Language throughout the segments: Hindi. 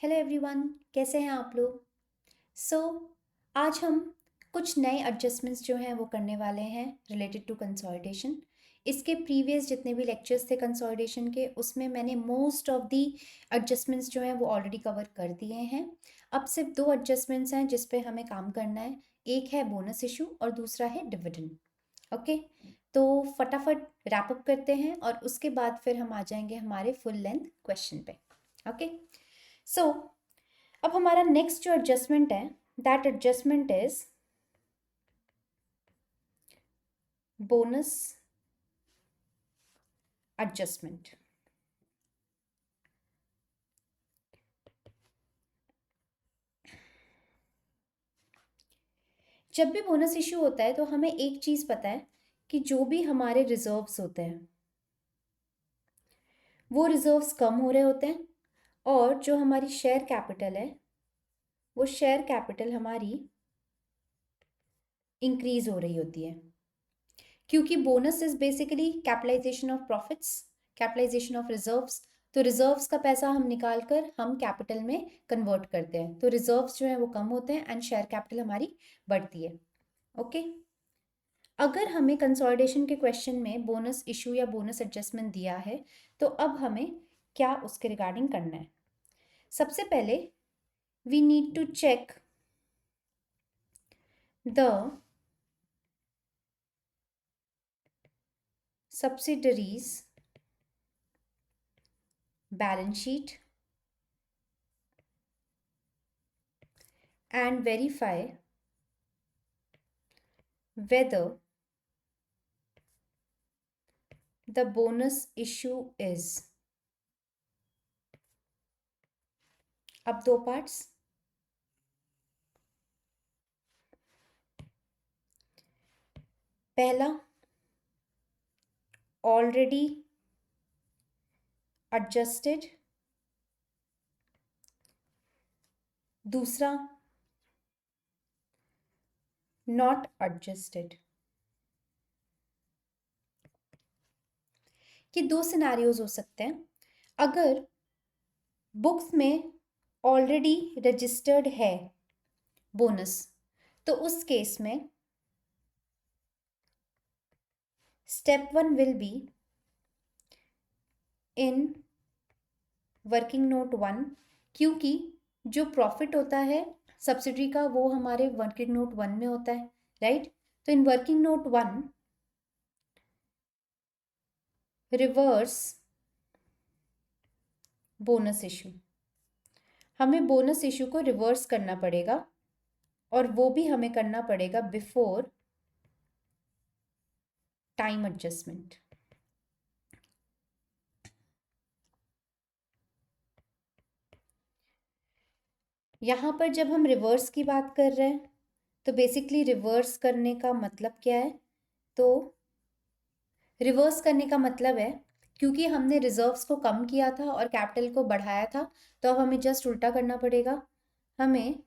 हेलो एवरीवन, कैसे हैं आप लोग। सो आज हम कुछ नए एडजस्टमेंट्स जो हैं वो करने वाले हैं रिलेटेड टू कंसोलिडेशन। इसके प्रीवियस जितने भी लेक्चर्स थे कंसोलिडेशन के, उसमें मैंने मोस्ट ऑफ दी एडजस्टमेंट्स जो हैं वो ऑलरेडी कवर कर दिए हैं। अब सिर्फ दो एडजस्टमेंट्स हैं जिस पे हमें काम करना है। एक है बोनस इशू और दूसरा है डिविडेंड। ओके, तो फटाफट रैप अप करते हैं और उसके बाद फिर हम आ जाएंगे हमारे फुल लेंथ क्वेश्चन पे। ओके, सो अब हमारा नेक्स्ट जो एडजस्टमेंट है, that adjustment is bonus adjustment. जब भी बोनस इशू होता है तो हमें एक चीज पता है कि जो भी हमारे रिजर्व्स होते हैं वो रिजर्व्स कम हो रहे होते हैं, और जो हमारी शेयर कैपिटल है वो शेयर कैपिटल हमारी इंक्रीज हो रही होती है, क्योंकि bonus is basically capitalisation of profits, capitalisation of reserves. तो रिजर्व्स का पैसा हम निकाल कर हम कैपिटल में कन्वर्ट करते हैं, तो रिजर्व्स जो है वो कम होते हैं एंड शेयर कैपिटल हमारी बढ़ती है। ओके, अगर हमें कंसोलिडेशन के क्वेश्चन में बोनस इशू या बोनस एडजस्टमेंट दिया है तो अब हमें क्या उसके रिगार्डिंग करना है। सबसे पहले we need to check the subsidiaries balance sheet and verify whether the bonus issue is। अब दो पार्ट्स। पहला, ऑलरेडी एडजस्टेड। दूसरा, नॉट एडजस्टेड। ये दो सिनेरियोज हो सकते हैं। अगर बुक्स में ऑलरेडी रजिस्टर्ड है बोनस, तो उस केस में step 1 will be in working note 1, क्योंकि जो प्रॉफिट होता है सब्सिडी का वो हमारे वर्किंग नोट 1 में होता है, राइट। तो in working note 1 reverse bonus issue, हमें बोनस इशू को रिवर्स करना पड़ेगा, और वो भी हमें करना पड़ेगा बिफोर टाइम एडजस्टमेंट। यहाँ पर जब हम रिवर्स की बात कर रहे हैं तो बेसिकली रिवर्स करने का मतलब क्या है, तो रिवर्स करने का मतलब है क्योंकि हमने रिजर्व्स को कम किया था और कैपिटल को बढ़ाया था, तो अब हमें जस्ट उल्टा करना पड़ेगा। हमें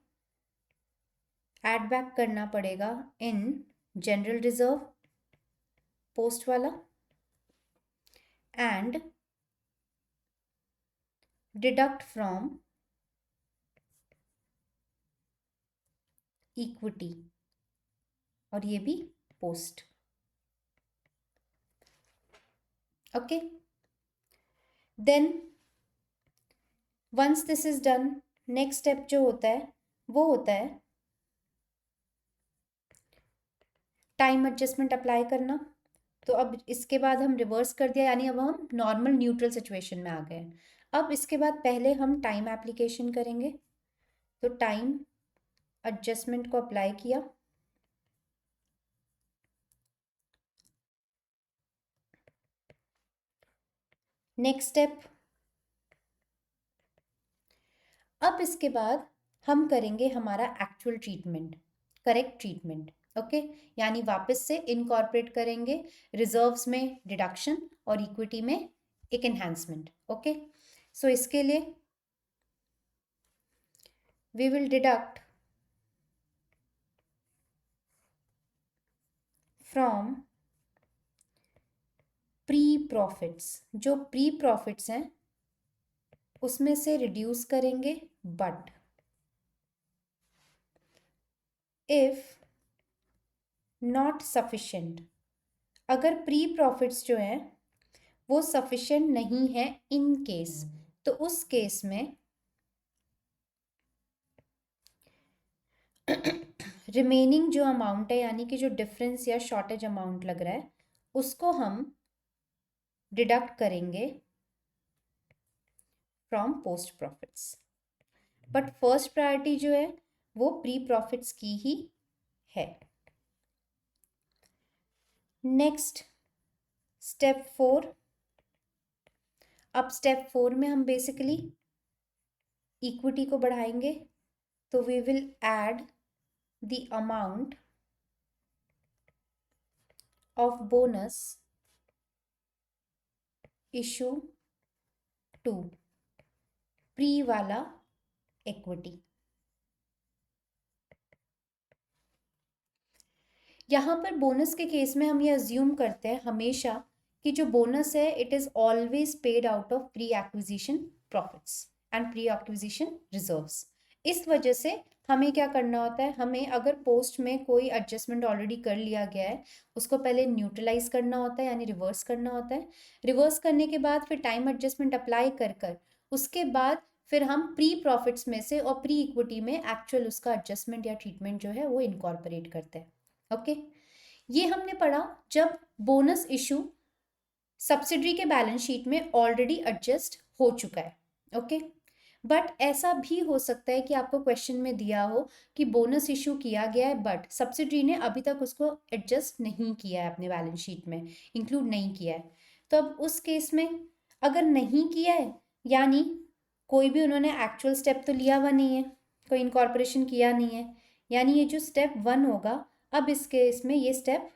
ऐड बैक करना पड़ेगा इन जनरल रिजर्व पोस्ट वाला एंड डिडक्ट फ्रॉम इक्विटी, और ये भी post. Okay, then once this is done, next step जो होता है वो होता है टाइम एडजस्टमेंट अप्लाई करना। तो अब इसके बाद हम रिवर्स कर दिया, यानी अब हम नॉर्मल न्यूट्रल सिचुएशन में आ गए हैं। अब इसके बाद पहले हम टाइम एप्लीकेशन करेंगे, तो टाइम एडजस्टमेंट को अप्लाई किया। नेक्स्ट स्टेप, अब इसके बाद हम करेंगे हमारा actual treatment, correct treatment. Okay, यानी वापस से इनकॉर्पोरेट करेंगे रिजर्व्स में डिडक्शन और इक्विटी में एक एनहांसमेंट। ओके, सो इसके लिए we will deduct from pre profits. जो प्री प्रॉफिट्स हैं उसमें से रिड्यूस करेंगे, बट इफ नॉट सफिशिएंट, अगर प्री प्रॉफिट्स जो हैं वो सफिशिएंट नहीं है इन केस, तो उस केस में रिमेनिंग जो अमाउंट है, यानी कि जो डिफरेंस या शॉर्टेज अमाउंट लग रहा है, उसको हम डिडक्ट करेंगे from post profits. But first priority जो है वो प्री प्रॉफिट्स की ही है। Next step 4। अब स्टेप 4 में हम बेसिकली इक्विटी को बढ़ाएंगे, तो we will add the amount of bonus issue to pre वाला इक्विटी। यहाँ पर बोनस के केस में हम ये अज्यूम करते हैं हमेशा कि जो बोनस है it is always paid out of pre acquisition profits and pre acquisition reserves. इस वजह से हमें क्या करना होता है, हमें अगर पोस्ट में कोई एडजस्टमेंट ऑलरेडी कर लिया गया है उसको पहले न्यूट्रलाइज करना होता है, यानी रिवर्स करना होता है। रिवर्स करने के बाद फिर टाइम एडजस्टमेंट अप्लाई कर उसके बाद फिर हम प्री प्रॉफिट्स में से और प्री इक्विटी में एक्चुअल उसका एडजस्टमेंट या ट्रीटमेंट जो है वो इनकॉर्पोरेट करते हैं। ओके, ये हमने पढ़ा जब बोनस इशू सब्सिडरी के बैलेंस शीट में ऑलरेडी एडजस्ट हो चुका है। ओके, बट ऐसा भी हो सकता है कि आपको क्वेश्चन में दिया हो कि बोनस इशू किया गया है बट सब्सिडरी ने अभी तक उसको एडजस्ट नहीं किया है, अपने बैलेंस शीट में इंक्लूड नहीं किया है। तो अब उस केस में अगर नहीं किया है, यानी कोई भी उन्होंने एक्चुअल स्टेप तो लिया हुआ नहीं है, कोई इनकॉर्पोरेशन किया नहीं है, यानी ये जो स्टेप 1 होगा, अब इस केस में ये स्टेप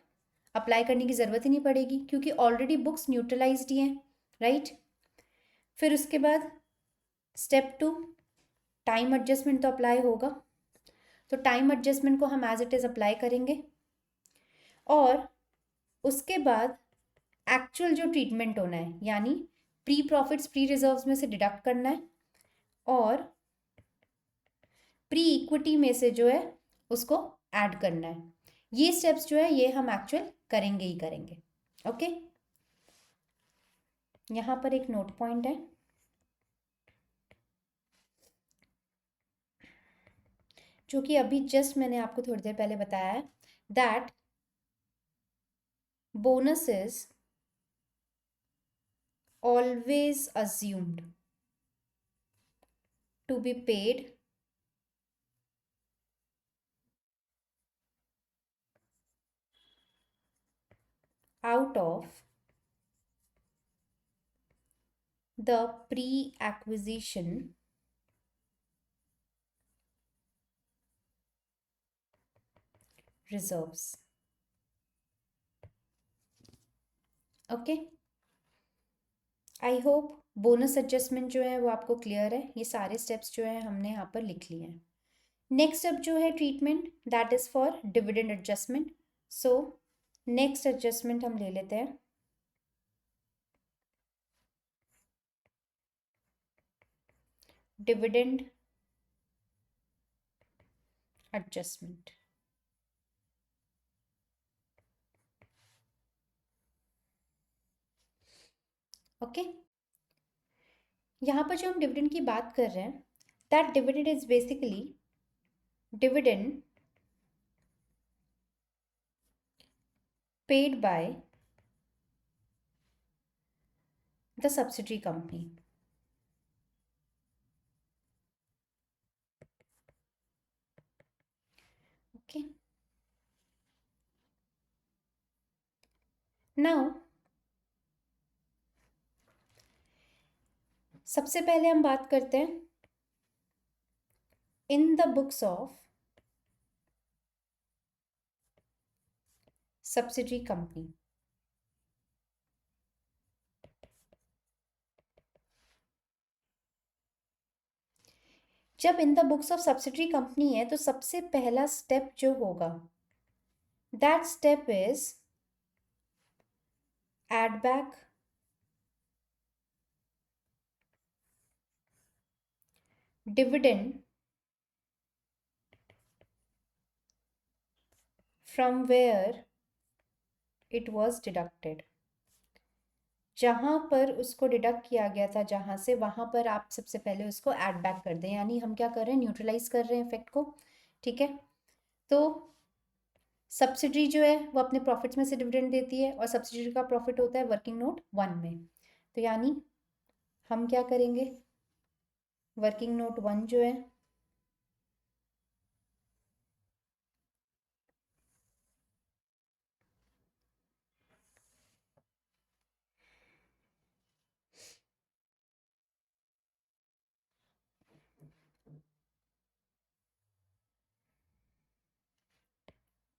अप्लाई करने की ज़रूरत ही नहीं पड़ेगी क्योंकि ऑलरेडी बुक्स न्यूट्रलाइज्ड ही हैं, राइट। फिर उसके बाद स्टेप 2, टाइम एडजस्टमेंट तो अप्लाई होगा, तो टाइम एडजस्टमेंट को हम एज इट इज़ अप्लाई करेंगे और उसके बाद एक्चुअल जो ट्रीटमेंट होना है, यानी प्री प्रॉफिट्स प्री रिजर्व्स में से डिडक्ट करना है और प्री इक्विटी में से जो है उसको ऐड करना है। ये स्टेप्स जो है ये हम एक्चुअल करेंगे ही करेंगे। ओके, यहाँ पर एक नोट पॉइंट है, जो कि अभी जस्ट मैंने आपको थोड़ी देर पहले बताया है, that bonus is always assumed to be paid out of the pre-acquisition reserves. Okay, I hope bonus adjustment जो है वो आपको क्लियर है। ये सारे स्टेप्स जो है हमने यहाँ पर लिख लिए हैं। नेक्स्ट स्टेप जो है treatment, that is for dividend adjustment. So next adjustment हम ले लेते हैं डिविडेंड एडजस्टमेंट। ओके, यहाँ पर जो हम डिविडेंड की बात कर रहे हैं, that dividend is basically dividend paid by the subsidiary company. Okay, now सबसे पहले हम बात करते हैं in the books of subsidiary company. जब in the books of subsidiary company है तो सबसे पहला स्टेप जो होगा, that step is add back dividend from where it was deducted, जहाँ पर उसको डिडक्ट किया गया था, जहाँ से, वहाँ पर आप सबसे पहले उसको ऐड बैक कर दें। यानी हम क्या कर रहे हैं, न्यूट्रलाइज कर रहे हैं इफेक्ट को। ठीक है, तो सब्सिडरी जो है वो अपने प्रॉफिट्स में से डिविडेंड देती है, और सब्सिडरी का प्रॉफिट होता है वर्किंग नोट 1 में। तो यानी हम क्या करेंगे, वर्किंग नोट 1 जो है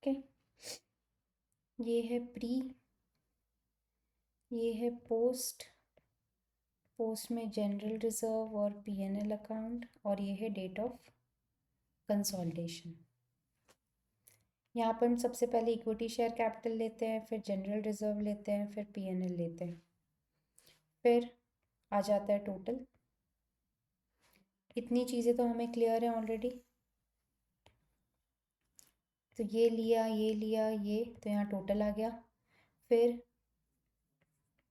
ओके, ये है प्री, ये है पोस्ट, पोस्ट में जनरल रिजर्व और पीएनएल अकाउंट, और ये है डेट ऑफ कंसोलिडेशन। यहाँ पर हम सबसे पहले इक्विटी शेयर कैपिटल लेते हैं, फिर जनरल रिजर्व लेते हैं, फिर पीएनएल लेते हैं, फिर आ जाता है टोटल। इतनी चीज़ें तो हमें क्लियर है ऑलरेडी। तो ये लिया, ये लिया, ये, तो यहाँ टोटल आ गया। फिर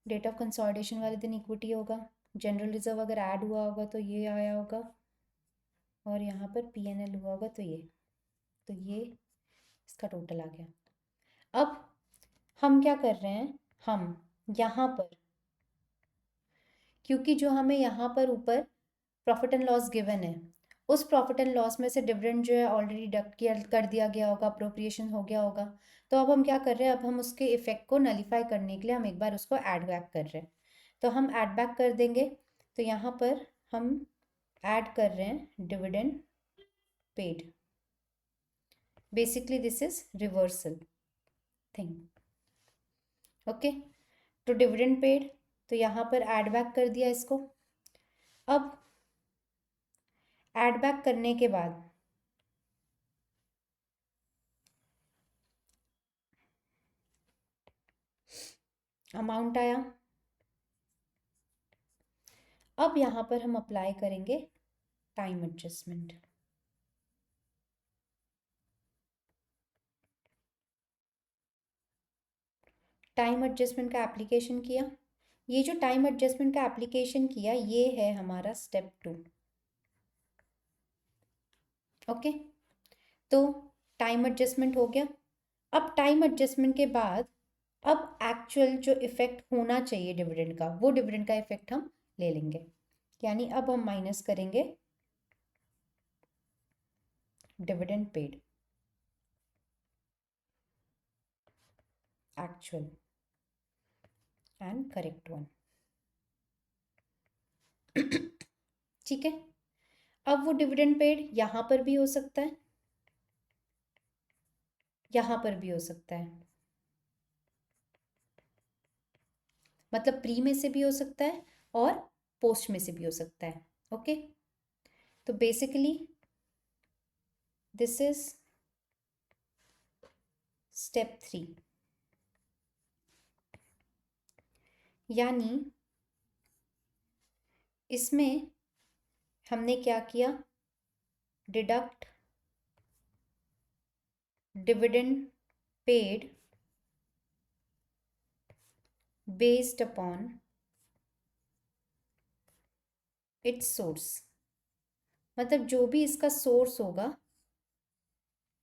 डेट ऑफ कंसोलिडेशन वाले दिन इक्विटी होगा, जनरल रिजर्व अगर ऐड हुआ होगा तो ये आया होगा, और यहाँ पर पीएनएल हुआ होगा तो ये इसका टोटल आ गया। अब हम क्या कर रहे हैं, हम यहाँ पर, क्योंकि जो हमें यहाँ पर ऊपर प्रॉफिट एंड लॉस गिवन है, उस प्रॉफिट एंड लॉस में से डिविडेंड जो है ऑलरेडी डिडक्ट किया कर दिया गया होगा, अप्रोप्रिएशन हो गया होगा। तो अब हम क्या कर रहे हैं, अब हम उसके इफेक्ट को नलीफाई करने के लिए हम एक बार उसको ऐड बैक कर रहे हैं। तो हम ऐड बैक कर देंगे। तो यहाँ पर हम ऐड कर रहे हैं dividend paid. Basically this is reversal thing. Okay, तो डिविडेंड पेड, तो यहाँ पर ऐड बैक कर दिया इसको। अब ऐड बैक करने के बाद अमाउंट आया। अब यहाँ पर हम अप्लाई करेंगे टाइम एडजस्टमेंट। टाइम एडजस्टमेंट का एप्लीकेशन किया। ये जो टाइम एडजस्टमेंट का एप्लीकेशन किया, ये है हमारा स्टेप 2। ओके, तो टाइम एडजस्टमेंट हो गया। अब टाइम एडजस्टमेंट के बाद अब एक्चुअल जो इफेक्ट होना चाहिए डिविडेंड का, वो डिविडेंड का इफेक्ट हम ले लेंगे। यानी अब हम माइनस करेंगे dividend paid actual and correct one. ठीक है, अब वो डिविडेंड पेड यहाँ पर भी हो सकता है, यहाँ पर भी हो सकता है, मतलब प्री में से भी हो सकता है और पोस्ट में से भी हो सकता है। ओके, तो बेसिकली दिस इज स्टेप 3। यानी इसमें हमने क्या किया, deduct dividend paid based upon its source, मतलब जो भी इसका सोर्स होगा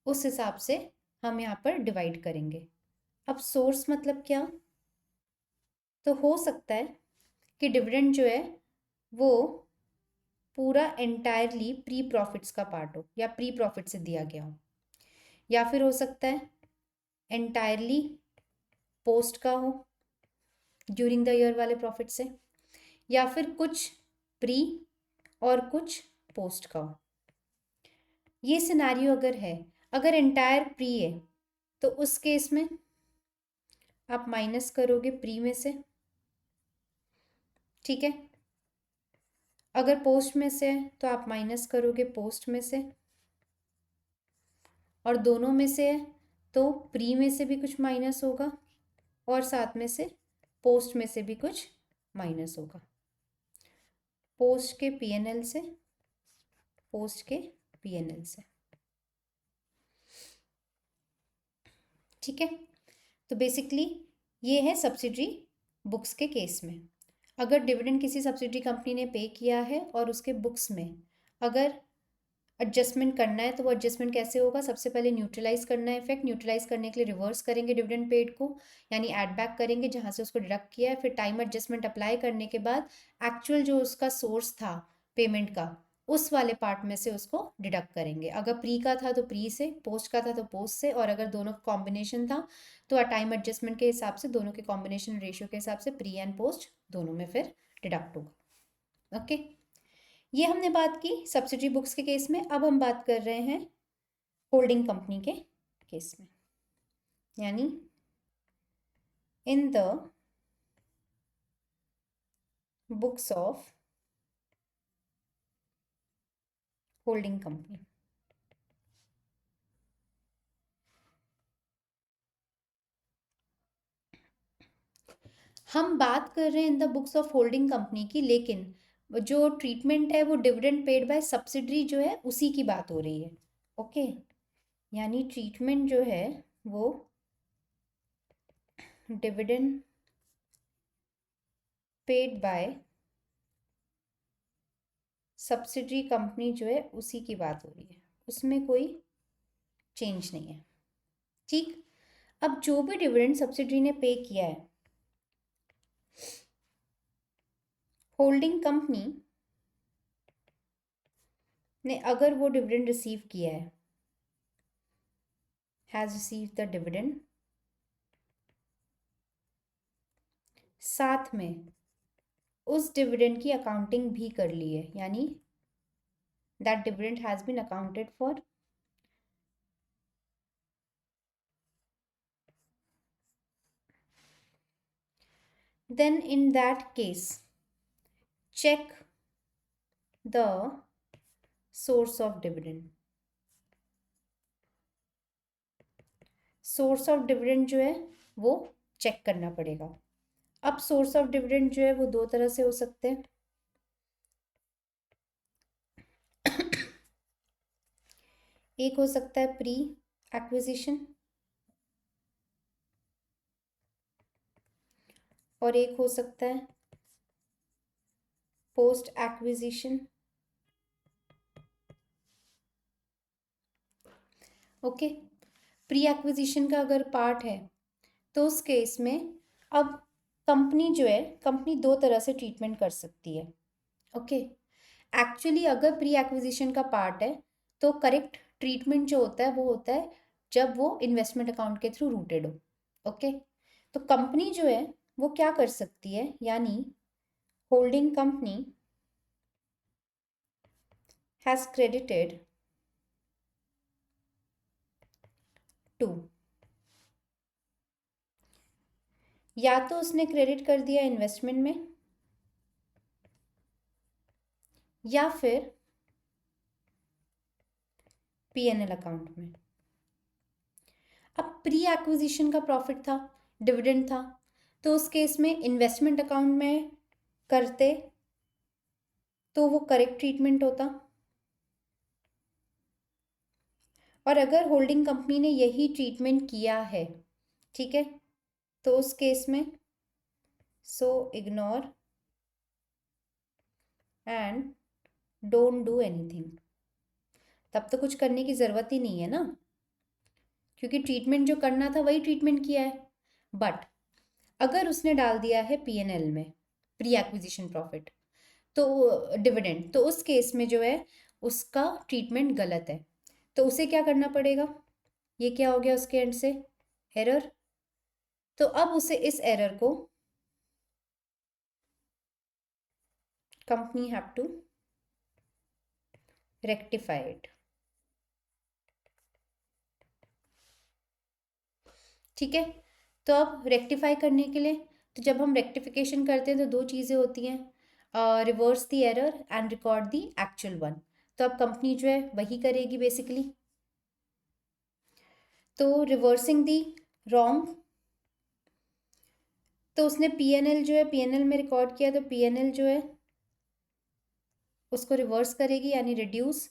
उस हिसाब से हम यहाँ पर डिवाइड करेंगे। अब सोर्स मतलब क्या, तो हो सकता है कि डिविडेंड जो है वो पूरा एंटायरली प्री प्रॉफिट्स का पार्ट हो, या प्री प्रॉफिट से दिया गया हो, या फिर हो सकता है एंटायरली पोस्ट का हो, ड्यूरिंग द ईयर वाले प्रॉफिट से, या फिर कुछ प्री और कुछ पोस्ट का हो। ये सिनारियो अगर है, अगर एंटायर प्री है तो उस केस में आप माइनस करोगे प्री में से। ठीक है, अगर पोस्ट में से है तो आप माइनस करोगे पोस्ट में से, और दोनों में से है तो प्री में से भी कुछ माइनस होगा और साथ में से पोस्ट में से भी कुछ माइनस होगा। पोस्ट के पीएनएल से पोस्ट के पीएनएल से। ठीक है, तो बेसिकली ये है सब्सिडरी बुक्स के केस में। अगर डिविडेंड किसी सब्सिडरी कंपनी ने पे किया है और उसके बुक्स में अगर एडजस्टमेंट करना है, तो वो एडजस्टमेंट कैसे होगा? सबसे पहले न्यूट्रलाइज करना है इफेक्ट। न्यूट्रलाइज करने के लिए रिवर्स करेंगे डिविडेंड पेड को, यानी ऐड बैक करेंगे जहाँ से उसको डिडक्ट किया है। फिर टाइम एडजस्टमेंट अप्लाई करने के बाद एक्चुअल जो उसका सोर्स था पेमेंट का, उस वाले पार्ट में से उसको डिडक्ट करेंगे। अगर प्री का था तो प्री से, पोस्ट का था तो पोस्ट से, और अगर दोनों कॉम्बिनेशन था तो टाइम एडजस्टमेंट के हिसाब से दोनों के कॉम्बिनेशन रेशियो के हिसाब से प्री एंड पोस्ट दोनों में फिर डिडक्ट होगा। ओके, ये हमने बात की सब्सिडरी बुक्स के केस में। अब हम बात कर रहे हैं होल्डिंग कंपनी के केस में, यानी इन the books of holding company. हम बात कर रहे हैं in the books of holding company की, लेकिन जो ट्रीटमेंट है वो डिविडेंड पेड बाय सब्सिडरी जो है उसी की बात हो रही है। ओके, यानी ट्रीटमेंट जो है वो dividend paid bye subsidiary company जो है उसी की बात हो रही है, उसमें कोई चेंज नहीं है। ठीक, अब जो भी डिविडेंड सब्सिडरी ने पे किया है, होल्डिंग कंपनी ने अगर वो डिविडेंड रिसीव किया है, हैज रिसीव द डिविडेंड, साथ में उस डिविडेंड की अकाउंटिंग भी कर ली है, यानी that dividend has been accounted for, then in that case check the source of dividend। Source of dividend जो है वो चेक करना पड़ेगा। अब सोर्स ऑफ डिविडेंड जो है वो दो तरह से हो सकते हैं। एक हो सकता है प्री एक्विजिशन और एक हो सकता है post acquisition. Okay, pre acquisition का अगर पार्ट है तो उस केस में अब कंपनी जो है, कंपनी दो तरह से ट्रीटमेंट कर सकती है। ओके, एक्चुअली अगर प्री एक्विजिशन का पार्ट है तो करेक्ट ट्रीटमेंट जो होता है वो होता है जब वो इन्वेस्टमेंट अकाउंट के थ्रू रूटेड हो। ओके, तो कंपनी जो है वो क्या कर सकती है, यानी holding company has credited to, या तो उसने क्रेडिट कर दिया इन्वेस्टमेंट में या फिर पीएनएल अकाउंट में। अब प्री एक्विजिशन का प्रॉफिट था, डिविडेंड था, तो उस केस में इन्वेस्टमेंट अकाउंट में करते तो वो करेक्ट ट्रीटमेंट होता, और अगर होल्डिंग कंपनी ने यही ट्रीटमेंट किया है, ठीक है, तो उस केस में so ignore and don't do anything. तब तो कुछ करने की ज़रूरत ही नहीं है ना, क्योंकि ट्रीटमेंट जो करना था वही ट्रीटमेंट किया है। बट अगर उसने डाल दिया है पीएनएल में प्री एक्विजिशन प्रॉफिट तो डिविडेंड, तो उस केस में जो है उसका ट्रीटमेंट गलत है, तो उसे क्या करना पड़ेगा? ये क्या हो गया उसके एंड से? एरर। तो अब उसे इस एरर को company have to rectify it. ठीक है, तो अब रेक्टिफाई करने के लिए, तो जब हम रेक्टिफिकेशन करते हैं तो दो चीज़ें होती हैं, reverse the error and record the actual one. तो अब कंपनी जो है वही करेगी बेसिकली। तो रिवर्सिंग दी रॉन्ग, तो उसने पीएनएल जो है पीएनएल में रिकॉर्ड किया, तो पीएनएल जो है उसको रिवर्स करेगी यानी रिड्यूस,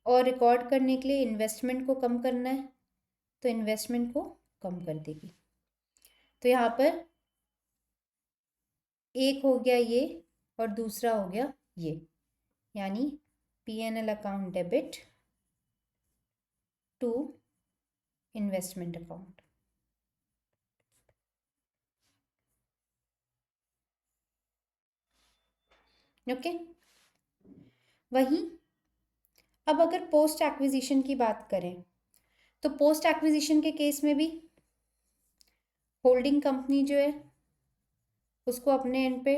और रिकॉर्ड करने के लिए इन्वेस्टमेंट को कम करना है, तो इन्वेस्टमेंट को कम कर देगी। तो यहाँ पर एक हो गया ये और दूसरा हो गया ये, यानी P&L account debit to investment account. Okay, वहीं अब अगर पोस्ट एक्विजिशन की बात करें, तो पोस्ट एक्विजिशन के केस में भी होल्डिंग कंपनी जो है उसको अपने एंड पे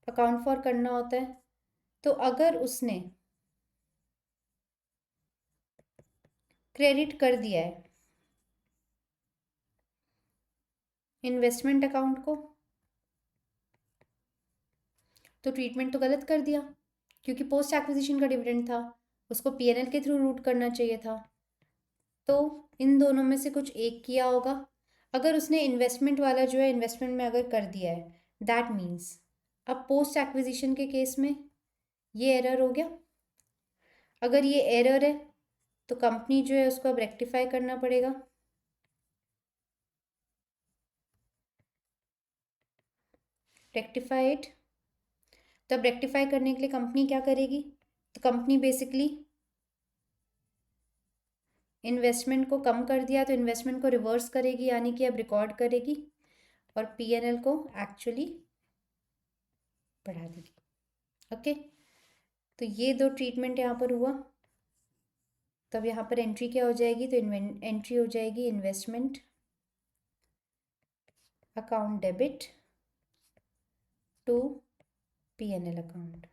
अकाउंट फॉर करना होता है। तो अगर उसने क्रेडिट कर दिया है इन्वेस्टमेंट अकाउंट को, तो ट्रीटमेंट तो गलत कर दिया, क्योंकि पोस्ट एक्विजिशन का डिविडेंड था, उसको P&L के थ्रू रूट करना चाहिए था। तो इन दोनों में से कुछ एक किया होगा। अगर उसने इन्वेस्टमेंट वाला जो है इन्वेस्टमेंट में अगर कर दिया है, दैट मीन्स अब पोस्ट एक्विजिशन के केस में ये एरर हो गया। अगर ये एरर है तो कंपनी जो है उसको अब रेक्टिफाई करना पड़ेगा। रेक्टिफाई इट, तो अब रेक्टिफाई करने के लिए कंपनी क्या करेगी, तो कंपनी बेसिकली इन्वेस्टमेंट को कम कर दिया तो इन्वेस्टमेंट को रिवर्स करेगी, यानी कि अब रिकॉर्ड करेगी और P&L को एक्चुअली बढ़ा देगी। ओके, तो ये दो ट्रीटमेंट यहाँ पर हुआ। तब यहाँ पर एंट्री क्या हो जाएगी, तो एंट्री हो जाएगी investment account debit to P&L account.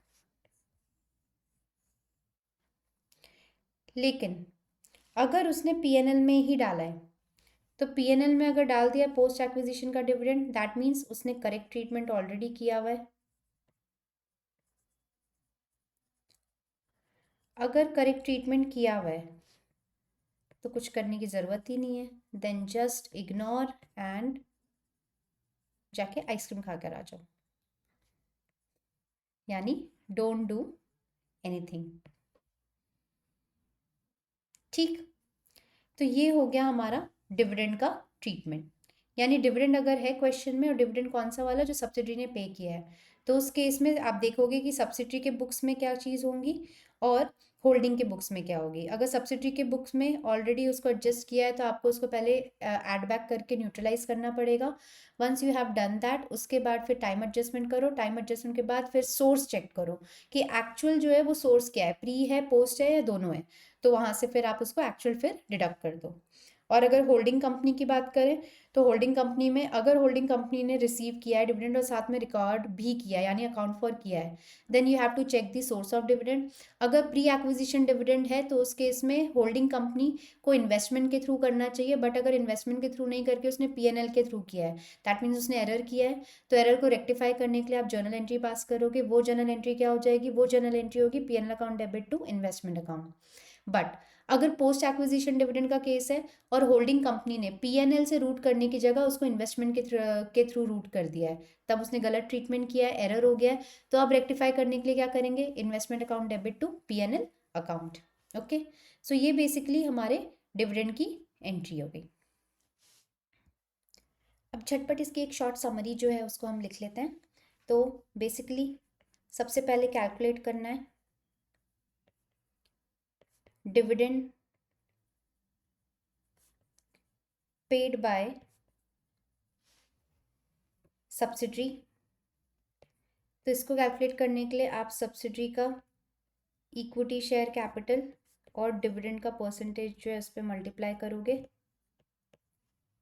लेकिन अगर उसने P&L में ही डाला है, तो P&L में अगर डाल दिया पोस्ट एक्विजिशन का डिविडेंड, दैट मीन्स उसने करेक्ट ट्रीटमेंट ऑलरेडी किया हुआ है। अगर करेक्ट ट्रीटमेंट किया हुआ है तो कुछ करने की ज़रूरत ही नहीं है, देन जस्ट इग्नोर एंड जाके आइसक्रीम खा कर आ जाओ, यानी डोंट डू एनीथिंग। ठीक, तो ये हो गया हमारा डिविडेंड का ट्रीटमेंट। यानी डिविडेंड अगर है क्वेश्चन में और डिविडेंड कौन सा वाला जो सब्सिडी ने पे किया है, तो उस केस में आप देखोगे कि सब्सिडी के बुक्स में क्या चीज़ होंगी और होल्डिंग के बुक्स में क्या होगी। अगर सब्सिडी के बुक्स में ऑलरेडी उसको एडजस्ट किया है तो आपको उसको पहले ऐड बैक करके न्यूट्रलाइज करना पड़ेगा। Once you have done that, उसके बाद फिर टाइम एडजस्टमेंट करो। टाइम एडजस्टमेंट के बाद फिर सोर्स चेक करो कि एक्चुअल जो है वो सोर्स क्या है, प्री है, पोस्ट है या दोनों है। तो वहाँ से फिर आप उसको एक्चुअल फिर डिडक्ट कर दो। और अगर होल्डिंग कंपनी की बात करें, तो होल्डिंग कंपनी में अगर होल्डिंग कंपनी ने रिसीव किया है डिविडेंड और साथ में रिकॉर्ड भी किया है, यानी अकाउंट फॉर किया है, then you have to check the source of dividend. अगर प्री एक्विजिशन डिविडेंड है तो उस केस में होल्डिंग कंपनी को इन्वेस्टमेंट के थ्रू करना चाहिए, बट अगर इन्वेस्टमेंट के थ्रू नहीं करके उसने P&L के थ्रू किया है, दैट मीन्स उसने एरर किया है। तो एरर को रेक्टिफाई करने के लिए आप जर्नल एंट्री पास करोगे। वो जर्नल एंट्री क्या हो जाएगी, वो जर्नल एंट्री होगी P&L account debit to investment account. But अगर पोस्ट एक्विजिशन डिविडेंड का केस है और होल्डिंग कंपनी ने P&L से रूट करने की जगह उसको इन्वेस्टमेंट के थ्रू रूट कर दिया है, तब उसने गलत ट्रीटमेंट किया है, एरर हो गया है। तो अब रेक्टिफाई करने के लिए क्या करेंगे, investment account debit to P&L account. Okay, so ये बेसिकली हमारे डिविडेंड की एंट्री हो गई। अब झटपट इसकी एक शॉर्ट समरी जो है उसको हम लिख लेते हैं। तो बेसिकली सबसे पहले कैलकुलेट करना है डिविडेंड पेड बाय सब्सिडरी। तो इसको कैलकुलेट करने के लिए आप सब्सिडरी का इक्विटी शेयर कैपिटल और डिविडेंड का परसेंटेज जो है उस पर मल्टीप्लाई करोगे,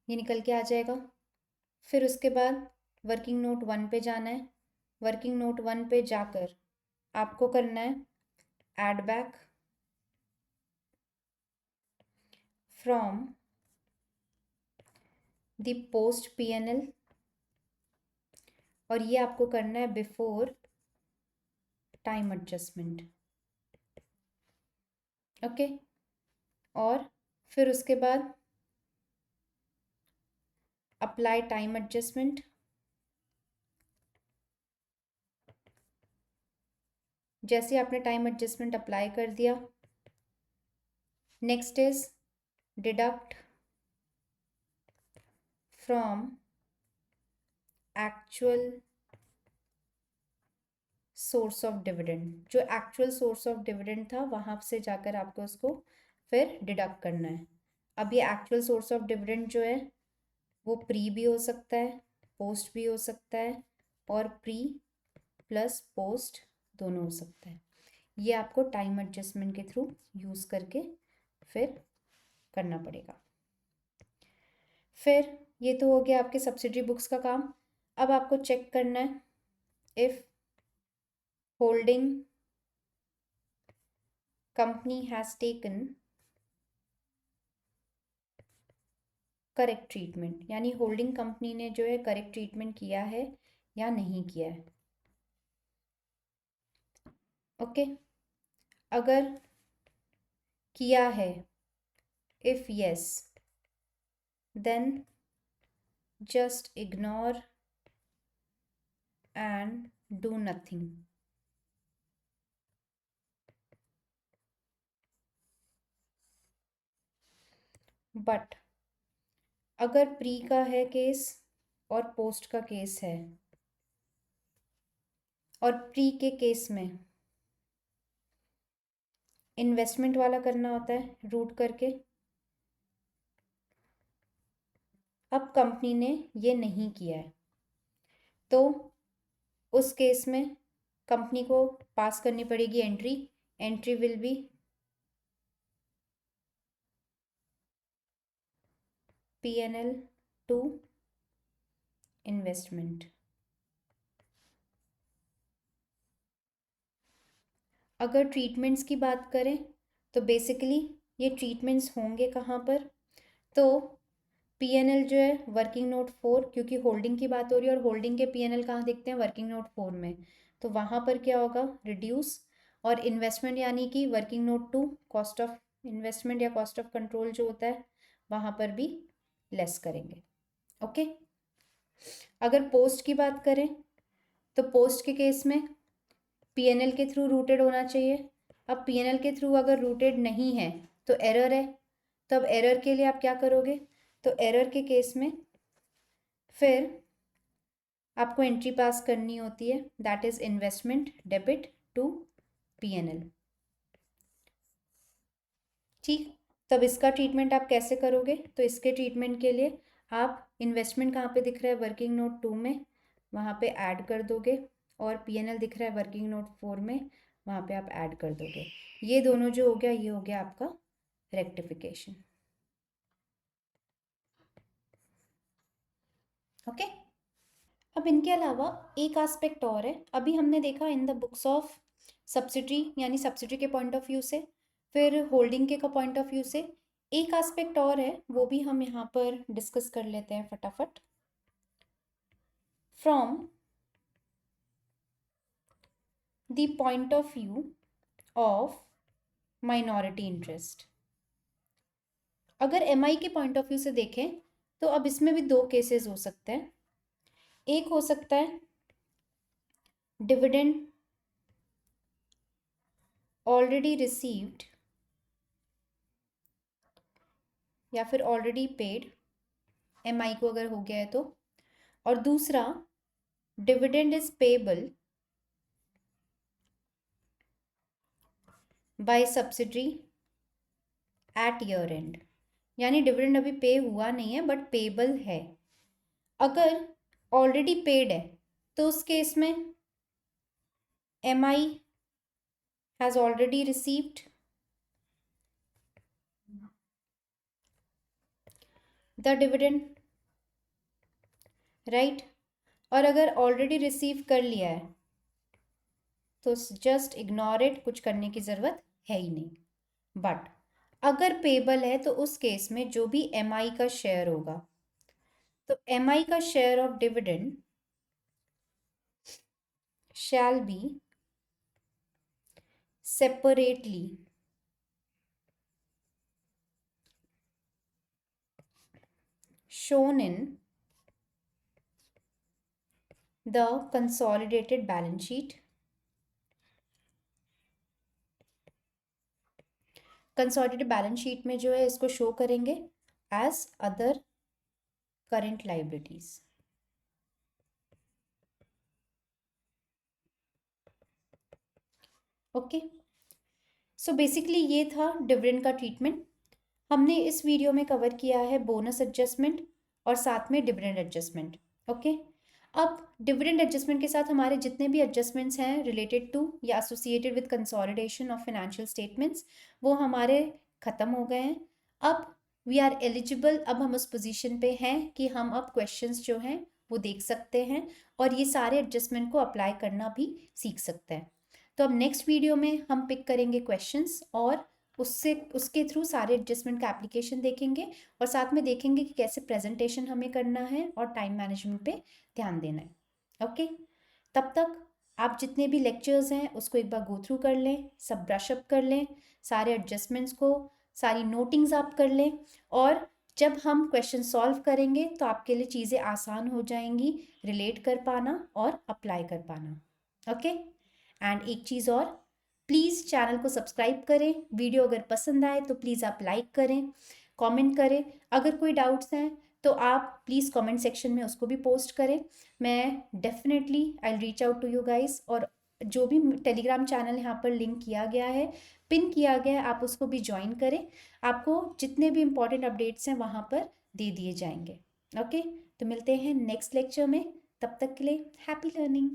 ये निकल के आ जाएगा। फिर उसके बाद वर्किंग नोट 1 पे जाना है। वर्किंग नोट 1 पे जाकर आपको करना है add back from the post P&L, और ये आपको करना है बिफोर टाइम एडजस्टमेंट। ओके, और फिर उसके बाद अप्लाई टाइम एडजस्टमेंट। जैसे आपने टाइम एडजस्टमेंट अप्लाई कर दिया, Next is deduct from actual source of dividend. जो एक्चुअल सोर्स ऑफ डिविडेंड था वहाँ से जाकर आपको उसको फिर डिडक्ट करना है। अब ये एक्चुअल सोर्स ऑफ डिविडेंड जो है वो प्री भी हो सकता है, पोस्ट भी हो सकता है, और प्री प्लस पोस्ट दोनों हो सकता है। ये आपको टाइम एडजस्टमेंट के थ्रू यूज़ करके फिर करना पड़ेगा। फिर ये तो हो गया आपके सब्सिडरी बुक्स का काम। अब आपको चेक करना है if holding company has taken correct treatment, यानी होल्डिंग कंपनी ने जो है करेक्ट ट्रीटमेंट किया है या नहीं किया है। ओके, अगर किया है, if yes, then just ignore and do nothing. But अगर प्री का है केस और पोस्ट का केस है, और प्री के केस में इन्वेस्टमेंट वाला करना होता है रूट करके, अब कंपनी ने ये नहीं किया है तो उस केस में कंपनी को पास करनी पड़ेगी entry. Entry will be P&L to investment. अगर ट्रीटमेंट्स की बात करें तो बेसिकली ये ट्रीटमेंट्स होंगे कहाँ पर, तो P&L जो है वर्किंग नोट 4, क्योंकि होल्डिंग की बात हो रही है और होल्डिंग के P&L कहाँ दिखते हैं, वर्किंग नोट 4 में, तो वहाँ पर क्या होगा, रिड्यूस। और इन्वेस्टमेंट यानी कि working note 2, cost of investment या कॉस्ट ऑफ कंट्रोल जो होता है वहाँ पर भी लेस करेंगे। ओके, अगर पोस्ट की बात करें तो पोस्ट के केस में P&L के थ्रू रूटेड होना चाहिए। अब P&L के थ्रू अगर रूटेड नहीं है तो एरर है, तो अब एरर के लिए आप क्या करोगे, तो एरर के केस में फिर आपको एंट्री पास करनी होती है, that is investment debit to P&L। ठीक, तब इसका ट्रीटमेंट आप कैसे करोगे, तो इसके ट्रीटमेंट के लिए आप इन्वेस्टमेंट कहाँ पे दिख रहा है, वर्किंग नोट 2 में, वहाँ पे ऐड कर दोगे, और P&L दिख रहा है वर्किंग नोट 4 में, वहाँ पे आप ऐड कर दोगे। ये दोनों जो हो गया, ये हो गया आपका रेक्टिफिकेशन। ओके, अब इनके अलावा एक एस्पेक्ट और है, अभी हमने देखा इन द बुक्स ऑफ सब्सिडरी, यानी सब्सिडरी के पॉइंट ऑफ व्यू से, फिर होल्डिंग के का पॉइंट ऑफ व्यू से। एक एस्पेक्ट और है, वो भी हम यहाँ पर डिस्कस कर लेते हैं फटाफट। From the point of view of minority interest, अगर एमआई के पॉइंट ऑफ व्यू से देखें तो अब इसमें भी दो केसेस हो सकते हैं। एक हो सकता है डिविडेंड ऑलरेडी रिसीव्ड या फिर ऑलरेडी पेड, एमआई को अगर हो गया है तो, और दूसरा dividend is payable by subsidiary at year end, यानी डिविडेंड अभी पे हुआ नहीं है बट पेबल है। अगर ऑलरेडी पेड है तो उस केस में MI has already received the dividend, right. और अगर ऑलरेडी रिसीव कर लिया है तो जस्ट इग्नोर इट, कुछ करने की ज़रूरत है ही नहीं। बट अगर पेबल है तो उस केस में जो भी एमआई का शेयर होगा, तो एमआई का share of dividend shall be separately shown in the consolidated balance sheet consolidated balance sheet में जो है इसको शो करेंगे as other current liabilities. Okay, so basically ये था डिविडेंड का ट्रीटमेंट। हमने इस वीडियो में कवर किया है बोनस एडजस्टमेंट और साथ में डिविडेंड एडजस्टमेंट। ओके, अब डिविडेंड एडजस्टमेंट के साथ हमारे जितने भी एडजस्टमेंट्स हैं रिलेटेड टू या associated with consolidation of financial statements वो हमारे ख़त्म हो गए हैं। अब वी आर एलिजिबल, अब हम उस पोजीशन पे हैं कि हम अब क्वेश्चंस जो हैं वो देख सकते हैं और ये सारे एडजस्टमेंट को अप्लाई करना भी सीख सकते हैं। तो अब नेक्स्ट वीडियो में हम पिक करेंगे क्वेश्चंस और उसके थ्रू सारे एडजस्टमेंट का एप्लीकेशन देखेंगे और साथ में देखेंगे कि कैसे प्रेजेंटेशन हमें करना है और टाइम मैनेजमेंट पे ध्यान देना है। ओके, तब तक आप जितने भी लेक्चर्स हैं उसको एक बार गो थ्रू कर लें, सब ब्रश अप कर लें, सारे एडजस्टमेंट्स को, सारी नोटिंग्स आप कर लें और जब हम क्वेश्चन सॉल्व करेंगे तो आपके लिए चीज़ें आसान हो जाएंगी रिलेट कर पाना और अप्लाई कर पाना। ओके, एंड एक चीज़ और, प्लीज़ चैनल को सब्सक्राइब करें, वीडियो अगर पसंद आए तो प्लीज़ आप लाइक करें, कमेंट करें, अगर कोई डाउट्स हैं तो आप प्लीज़ कमेंट सेक्शन में उसको भी पोस्ट करें। मैं definitely I reach out to you guys, और जो भी टेलीग्राम चैनल यहाँ पर लिंक किया गया है, पिन किया गया है, आप उसको भी ज्वाइन करें। आपको जितने भी इम्पोर्टेंट अपडेट्स हैं वहाँ पर दे दिए जाएंगे। ओके, तो मिलते हैं नेक्स्ट लेक्चर में, तब तक के लिए हैप्पी लर्निंग।